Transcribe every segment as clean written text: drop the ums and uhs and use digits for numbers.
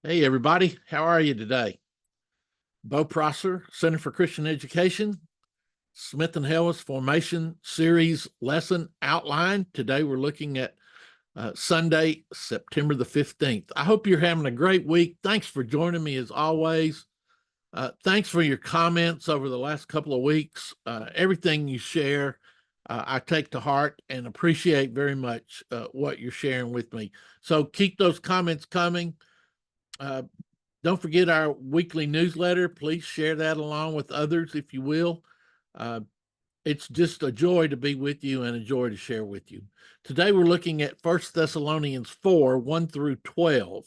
Hey, everybody. How are you today? Bo Prosser, Center for Christian Education, Smyth and Helwys Formation Series Lesson Outline. Today we're looking at Sunday, September the 15th. I hope you're having a great week. Thanks for joining me as always. Thanks for your comments over the last couple of weeks. Everything you share, I take to heart and appreciate very much what you're sharing with me. So keep those comments coming. Uh, don't forget our weekly newsletter. Please share that along with others if you will. Uh, it's just a joy to be with you and a joy to share with you. Today we're looking at 1 Thessalonians 4, 1 through 12.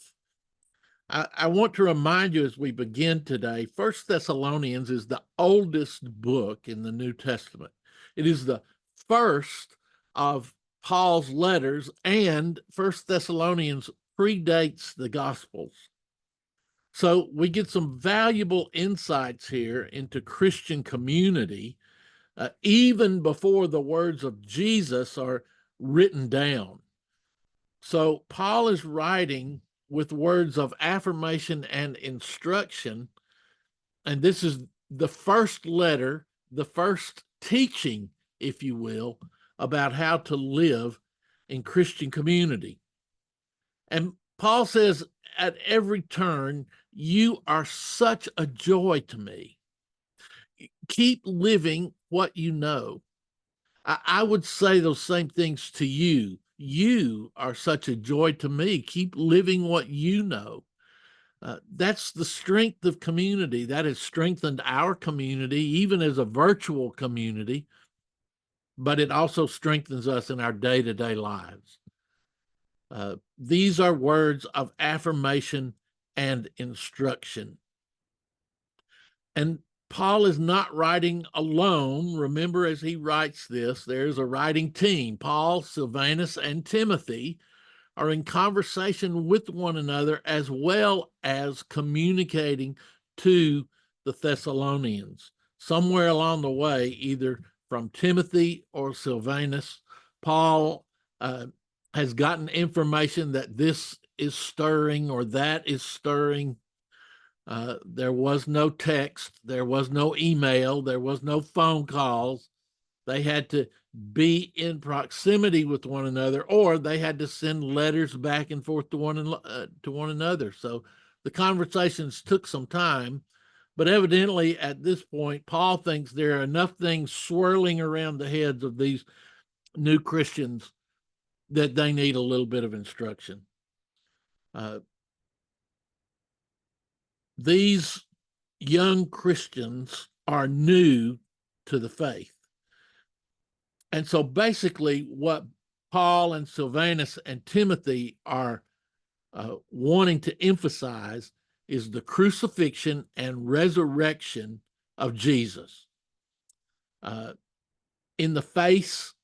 I want to remind you as we begin today, 1 Thessalonians is the oldest book in the New Testament. It is the first of Paul's letters, and 1 Thessalonians predates the Gospels. So we get some valuable insights here into Christian community, even before the words of Jesus are written down. So Paul is writing with words of affirmation and instruction, and this is the first letter, the first teaching, if you will, about how to live in Christian community. And Paul says at every turn, you are such a joy to me. Keep living what you know. I would say those same things to you. You are such a joy to me. Keep living what you know. That's the strength of community. That has strengthened our community, even as a virtual community, but it also strengthens us in our day-to-day lives. These are words of affirmation and instruction. And Paul is not writing alone. Remember, as he writes this, there's a writing team. Paul, Silvanus, and Timothy are in conversation with one another as well as communicating to the Thessalonians. Somewhere along the way, either from Timothy or Silvanus, Paul has gotten information that this is stirring or that is stirring. There was no text, there was no email, there was no phone calls. They had to be in proximity with one another, or they had to send letters back and forth to one another. So the conversations took some time, but evidently at this point, Paul thinks there are enough things swirling around the heads of these new Christians that they need a little bit of instruction. These young Christians are new to the faith. And so basically, what Paul and Silvanus and Timothy are wanting to emphasize is the crucifixion and resurrection of Jesus. In the face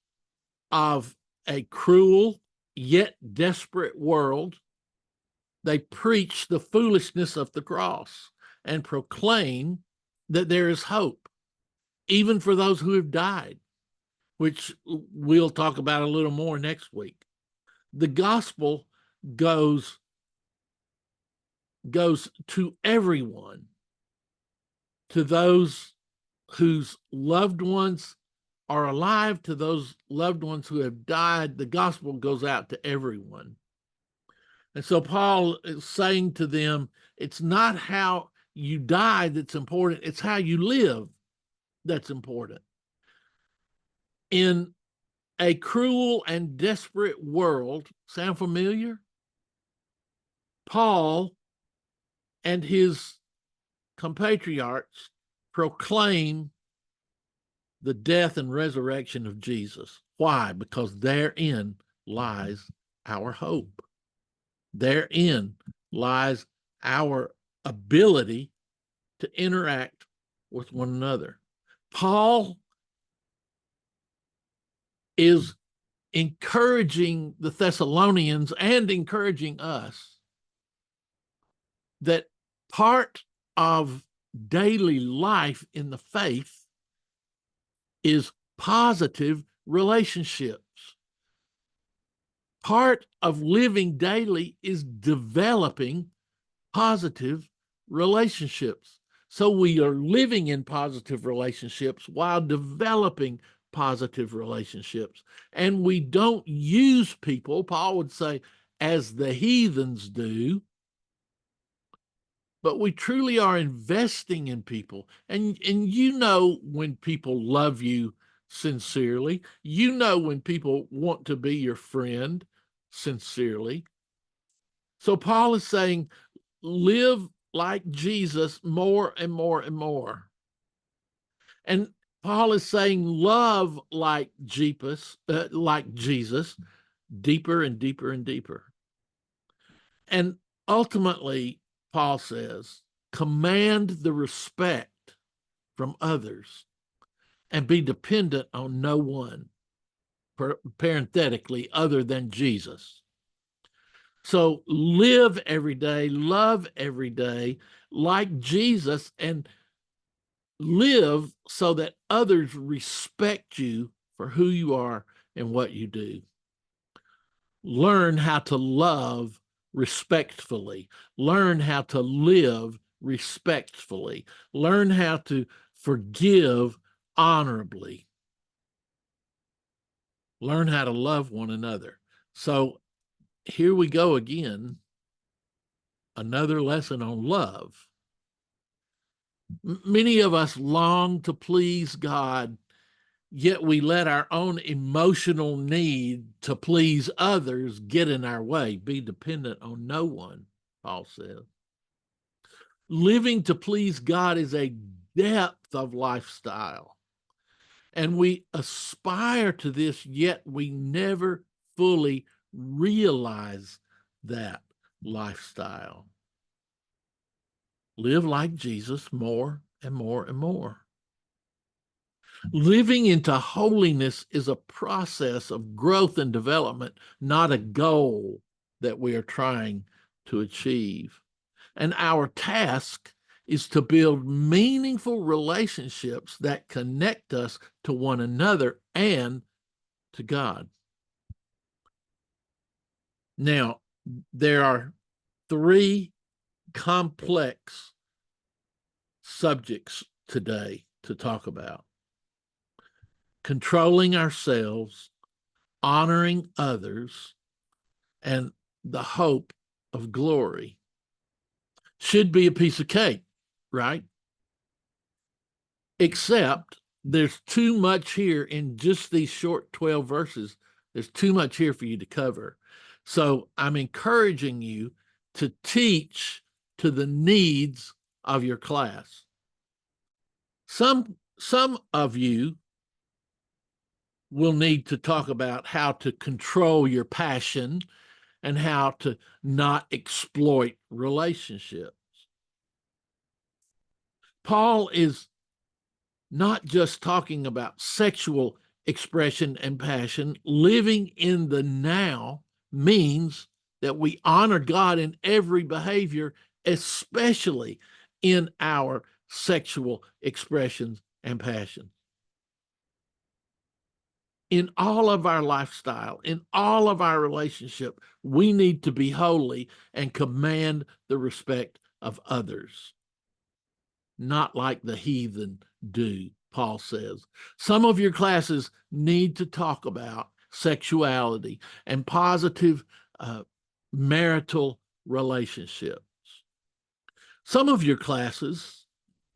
of a cruel yet desperate world, they preach the foolishness of the cross and proclaim that there is hope, even for those who have died, which we'll talk about a little more next week. The gospel goes to everyone, to those whose loved ones are alive, to those loved ones who have died. The gospel goes out to everyone. And so Paul is saying to them, it's not how you die that's important, it's how you live that's important. In a cruel and desperate world, sound familiar? Paul and his compatriots proclaim the death and resurrection of Jesus. Why? Because therein lies our hope. Therein lies our ability to interact with one another. Paul is encouraging the Thessalonians and encouraging us that part of daily life in the faith is positive relationships. Part of living daily is developing positive relationships. So we are living in positive relationships while developing positive relationships. And we don't use people, Paul would say, as the heathens do, but we truly are investing in people. And you know when people love you sincerely, you know when people want to be your friend sincerely. So Paul is saying, live like Jesus more and more and more. And Paul is saying, love like Jesus, deeper and deeper and deeper. And ultimately, Paul says, command the respect from others and be dependent on no one, parenthetically, other than Jesus. So live every day, love every day like Jesus, and live so that others respect you for who you are and what you do. Learn how to love respectfully. Learn how to live respectfully. Learn how to forgive honorably. Learn how to love one another. So here we go again, another lesson on love. Many of us long to please God, yet we let our own emotional need to please others get in our way. Be dependent on no one, Paul says. Living to please God is a depth of lifestyle, and we aspire to this, yet we never fully realize that lifestyle. Live like Jesus more and more and more. Living into holiness is a process of growth and development, not a goal that we are trying to achieve. And our task is to build meaningful relationships that connect us to one another and to God. Now, there are three complex subjects today to talk about: controlling ourselves, honoring others, and the hope of glory. Should be a piece of cake, right? Except there's too much here in just these short 12 verses. There's too much here for you to cover. So I'm encouraging you to teach to the needs of your class. Some of you will need to talk about how to control your passion and how to not exploit relationships. Paul is not just talking about sexual expression and passion. Living in the now means that we honor God in every behavior, especially in our sexual expressions and passions. In all of our lifestyle, in all of our relationship, we need to be holy and command the respect of others, not like the heathen do, Paul says. Some of your classes need to talk about sexuality and positive marital relationships. Some of your classes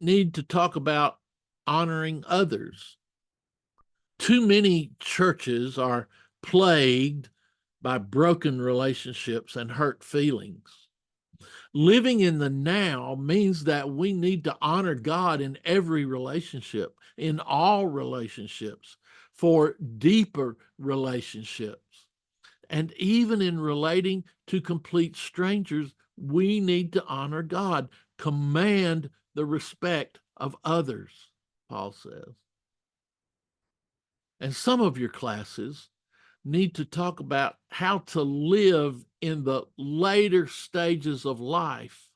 need to talk about honoring others. Too many churches are plagued by broken relationships and hurt feelings. Living in the now means that we need to honor God in every relationship, in all relationships, for deeper relationships. And even in relating to complete strangers, we need to honor God, command the respect of others, Paul says. And some of your classes need to talk about how to live in the later stages of life,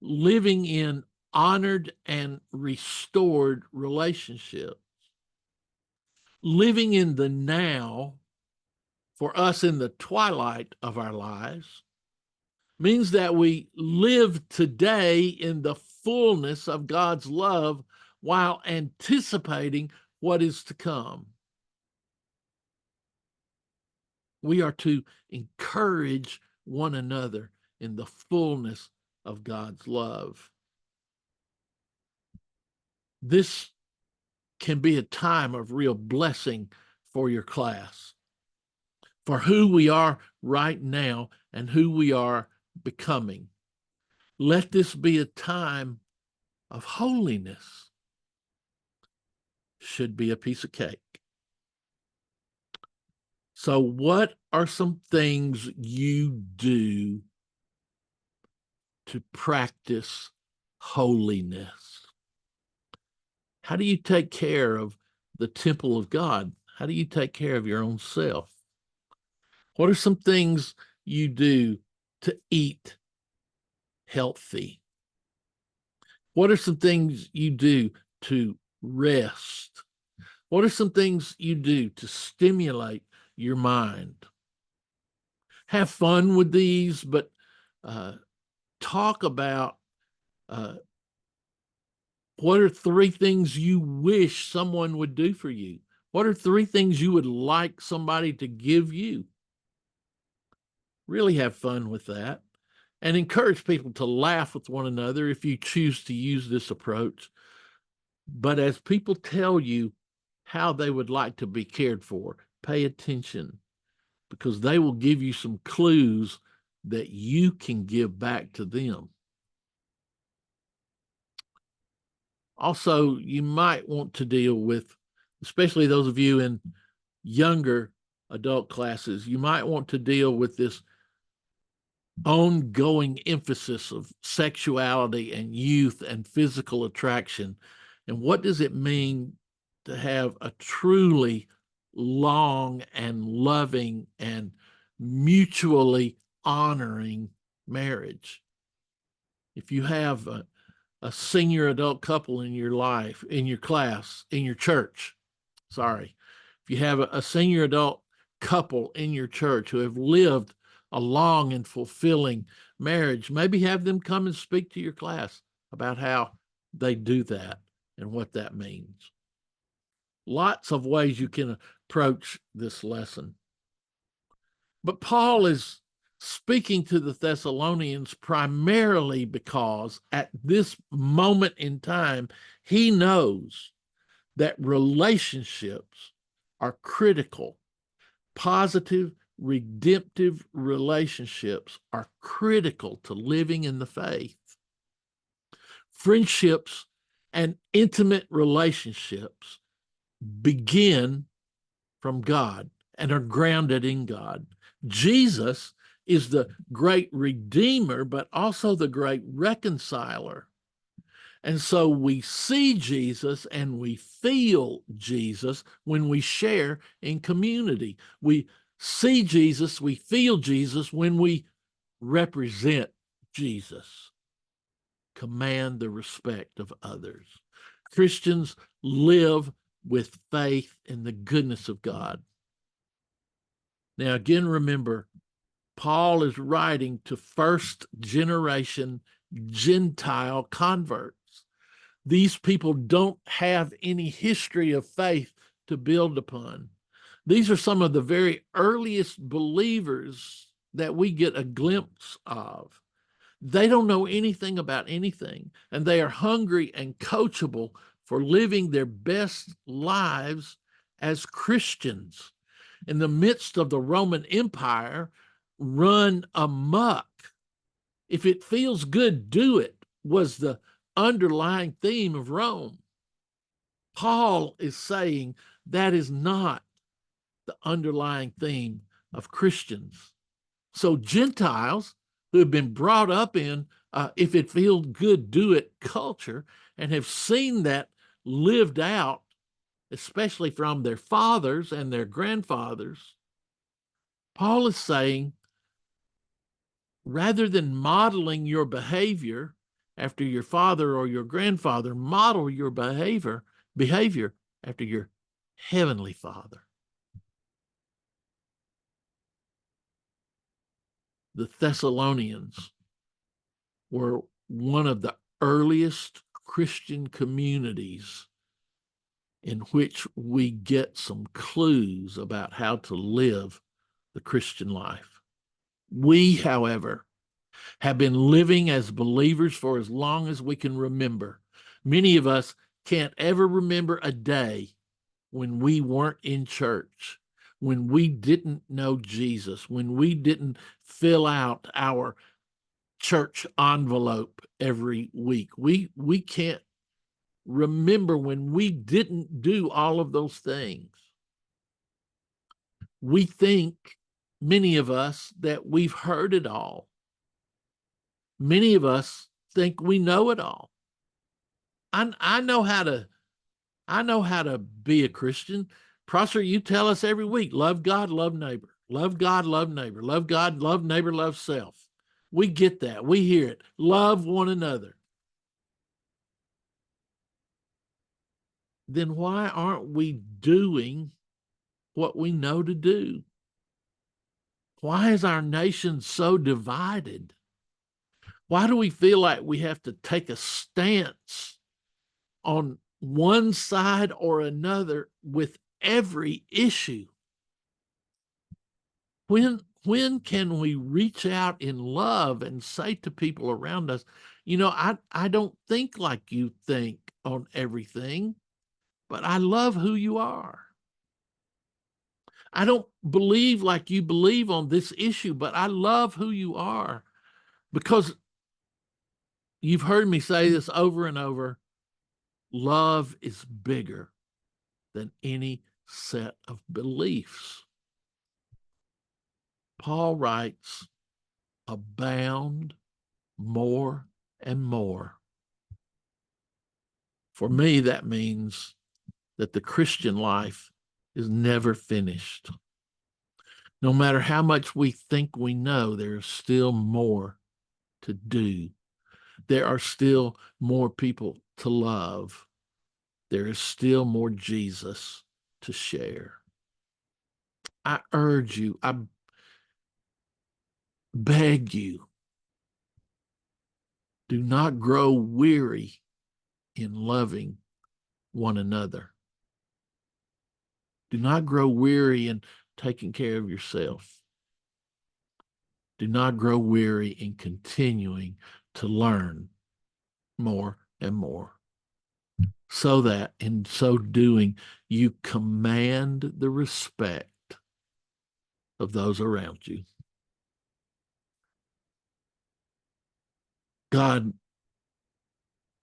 living in honored and restored relationships. Living in the now for us in the twilight of our lives means that we live today in the fullness of God's love while anticipating what is to come. We are to encourage one another in the fullness of God's love. This can be a time of real blessing for your class, for who we are right now and who we are becoming. Let this be a time of holiness. Should be a piece of cake. So, what are some things you do to practice holiness? How do you take care of the temple of God? How do you take care of your own self? What are some things you do to eat healthy? What are some things you do to rest? What are some things you do to stimulate your mind? Have fun with these, but talk about what are 3 things you wish someone would do for you? What are 3 things you would like somebody to give you? Really have fun with that and encourage people to laugh with one another if you choose to use this approach. But as people tell you how they would like to be cared for, pay attention because they will give you some clues that you can give back to them. Also, you might want to deal with, especially those of you in younger adult classes, you might want to deal with this ongoing emphasis of sexuality and youth and physical attraction. And what does it mean to have a truly long and loving and mutually honoring marriage? If you have a senior adult couple in your life, in your class, in your church, sorry, if you have a senior adult couple in your church who have lived a long and fulfilling marriage, maybe have them come and speak to your class about how they do that and what that means. Lots of ways you can approach this lesson. But Paul is speaking to the Thessalonians primarily because at this moment in time, he knows that relationships are critical. Positive, redemptive relationships are critical to living in the faith. Friendships and intimate relationships begin from God and are grounded in God. Jesus is the great redeemer, but also the great reconciler. And so we see Jesus and we feel Jesus when we share in community. We see Jesus, we feel Jesus when we represent Jesus, command the respect of others. Christians live with faith in the goodness of God. Now, again, remember, Paul is writing to first generation Gentile converts. These people don't have any history of faith to build upon. These are some of the very earliest believers that we get a glimpse of. They don't know anything about anything, and they are hungry and coachable for living their best lives as Christians. In the midst of the Roman Empire, run amok. If it feels good, do it, was the underlying theme of Rome. Paul is saying that is not the underlying theme of Christians. So Gentiles who have been brought up in if it feels good, do it culture and have seen that lived out, especially from their fathers and their grandfathers, Paul is saying, rather than modeling your behavior after your father or your grandfather, model your behavior after your heavenly Father. The Thessalonians were one of the earliest Christian communities in which we get some clues about how to live the Christian life. We, however, have been living as believers for as long as we can remember. Many of us can't ever remember a day when we weren't in church, when we didn't know Jesus, when we didn't fill out our church envelope every week. We can't remember when we didn't do all of those things. We think, many of us, that we've heard it all. Many of us think we know it all. I know how to be a Christian. Prosser, you tell us every week, love God, love neighbor. Love God, love neighbor. Love God, love neighbor, love self. We get that. We hear it. Love one another. Then why aren't we doing what we know to do? Why is our nation so divided? Why do we feel like we have to take a stance on one side or another with every issue? When can we reach out in love and say to people around us, I don't think like you think on everything, but I love who you are. I don't believe like you believe on this issue, but I love who you are. Because you've heard me say this over and over, love is bigger than any set of beliefs. Paul writes, abound more and more. For me, that means that the Christian life is never finished. No matter how much we think we know, there's still more to do. There are still more people to love. There is still more Jesus to share. I urge you, I beg you, do not grow weary in loving one another. Do not grow weary in taking care of yourself. Do not grow weary in continuing to learn more and more, so that in so doing, you command the respect of those around you. God,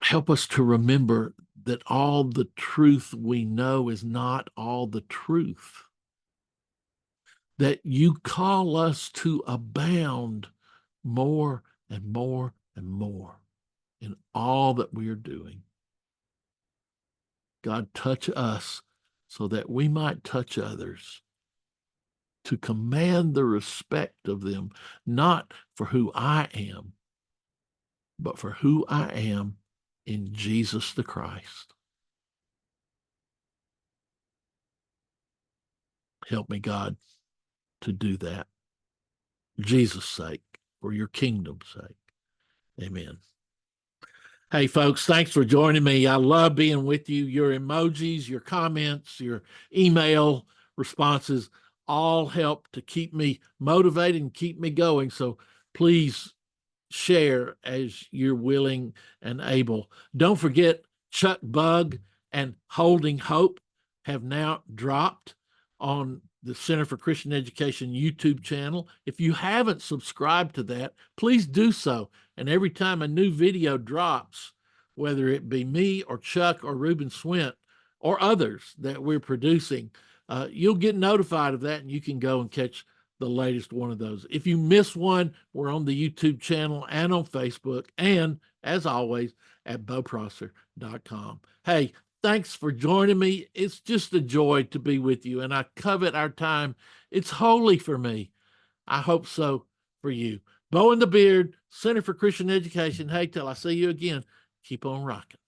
help us to remember that all the truth we know is not all the truth. That you call us to abound more and more and more in all that we are doing. God, touch us so that we might touch others, to command the respect of them, not for who I am, but for who I am in Jesus the Christ. Help me, God, to do that. For Jesus' sake, for your kingdom's sake. Amen. Hey, folks, thanks for joining me. I love being with you. Your emojis, your comments, your email responses all help to keep me motivated and keep me going. So please share as you're willing and able. Don't forget, Chuck Bug and Holding Hope have now dropped on the Center for Christian Education YouTube channel. If you haven't subscribed to that, please do so. And every time a new video drops, whether it be me or Chuck or Reuben Swint or others that we're producing, you'll get notified of that and you can go and catch the latest one of those. If you miss one, we're on the YouTube channel and on Facebook, and as always at beauprosser.com. Hey, thanks for joining me. It's just a joy to be with you, and I covet our time. It's holy for me. I hope so for you. Bo and the Beard, Center for Christian Education. Hey, till I see you again, keep on rocking.